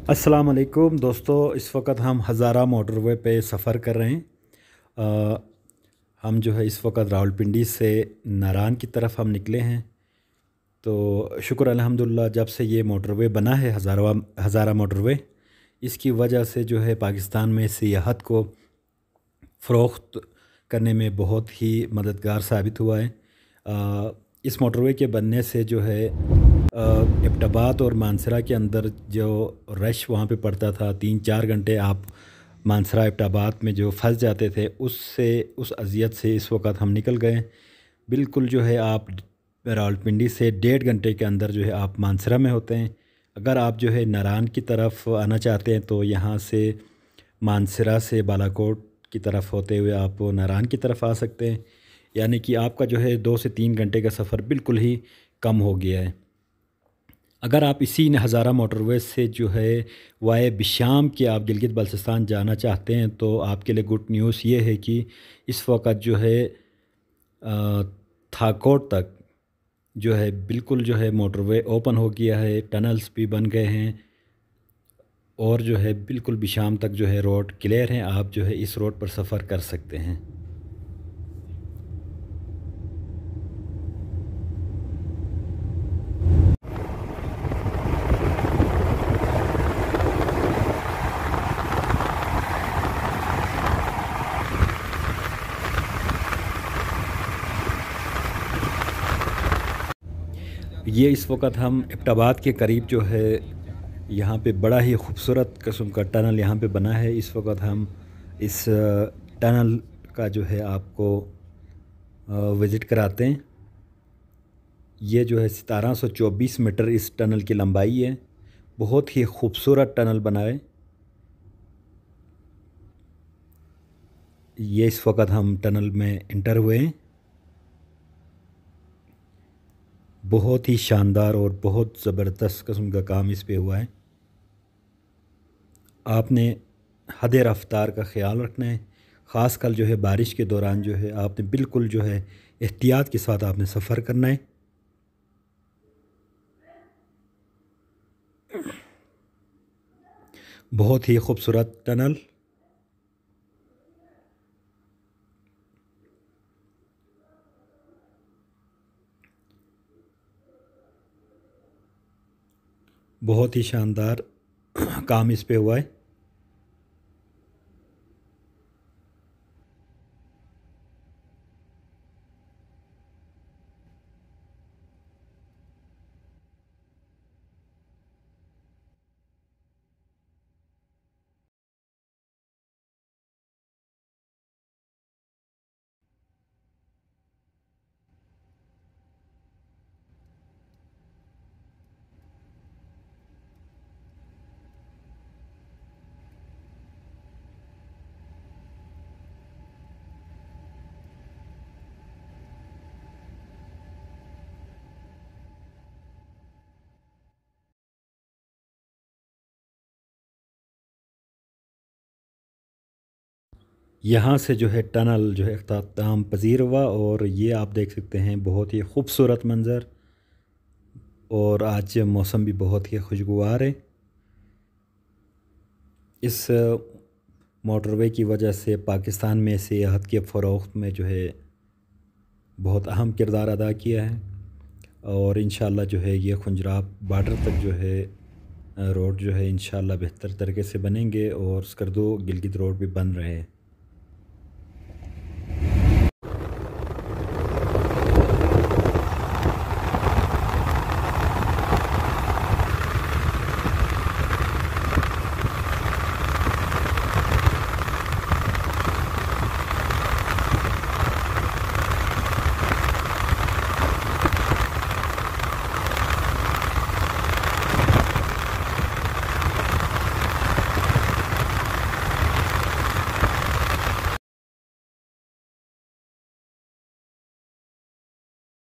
अस्सलाम वालेकुम दोस्तों। इस वक्त हम हज़ारा मोटरवे पे सफ़र कर रहे हैं। अ, हम जो है इस वक्त रावलपिंडी से नारान की तरफ हम निकले हैं। तो शुक्र अल्हम्दुलिल्लाह, जब से ये मोटरवे बना है हज़ारा मोटरवे, इसकी वजह से जो है पाकिस्तान में सियाहत को फ़रोख्त करने में बहुत ही मददगार साबित हुआ है। इस मोटरवे के बनने से जो है एबटाबाद और मानसरा के अंदर जो रश वहाँ पे पड़ता था, 3-4 घंटे आप मानसरा एबटाबाद में जो फंस जाते थे, उससे उस अज़ियत से इस वक्त हम निकल गए। बिल्कुल जो है आप रावलपिंडी से 1.5 घंटे के अंदर जो है आप मानसरा में होते हैं। अगर आप जो है नारान की तरफ आना चाहते हैं तो यहाँ से मानसरा से बालाकोट की तरफ होते हुए आप नारान की तरफ आ सकते हैं। यानी कि आपका जो है 2 से 3 घंटे का सफ़र बिल्कुल ही कम हो गया है। अगर आप इसी हज़ारा मोटरवे से जो है वाए बिशाम के आप गिलगित बल्चिस्तान जाना चाहते हैं तो आपके लिए गुड न्यूज़ ये है कि इस वक्त जो है थाकोट तक जो है बिल्कुल जो है मोटरवे ओपन हो गया है, टनल्स भी बन गए हैं और जो है बिल्कुल बिशाम तक जो है रोड क्लियर हैं। आप जो है इस रोड पर सफ़र कर सकते हैं। ये इस वक्त हम एबटाबाद के करीब जो है यहाँ पे बड़ा ही खूबसूरत किस्म का टनल यहाँ पे बना है। इस वक्त हम इस टनल का जो है आपको विज़िट कराते हैं। ये जो है 1724 मीटर इस टनल की लंबाई है। बहुत ही खूबसूरत टनल बना है। ये इस वक्त हम टनल में इंटर हुए हैं। बहुत ही शानदार और बहुत ज़बरदस्त किस्म का काम इस पे हुआ है। आपने हद रफ़्तार का ख़्याल रखना है। ख़ासकर जो है बारिश के दौरान जो है आपने बिल्कुल जो है एहतियात के साथ आपने सफ़र करना है। बहुत ही खूबसूरत टनल। बहुत ही शानदार काम इस पे हुआ है। यहाँ से जो है टनल जो है अख्ताम पज़ीर हुआ और ये आप देख सकते हैं बहुत ही खूबसूरत मंज़र। और आज मौसम भी बहुत ही खुशगवार है। इस मोटरवे की वजह से पाकिस्तान में सियाहत के फ़रोग़ में जो है बहुत अहम किरदार अदा किया है। और इंशाअल्लाह जो है ये खुंजराब बॉर्डर तक जो है रोड जो है इंशाअल्लाह बेहतर तरीके से बनेंगे और स्कर्दो गिलगित रोड भी बन रहे हैं।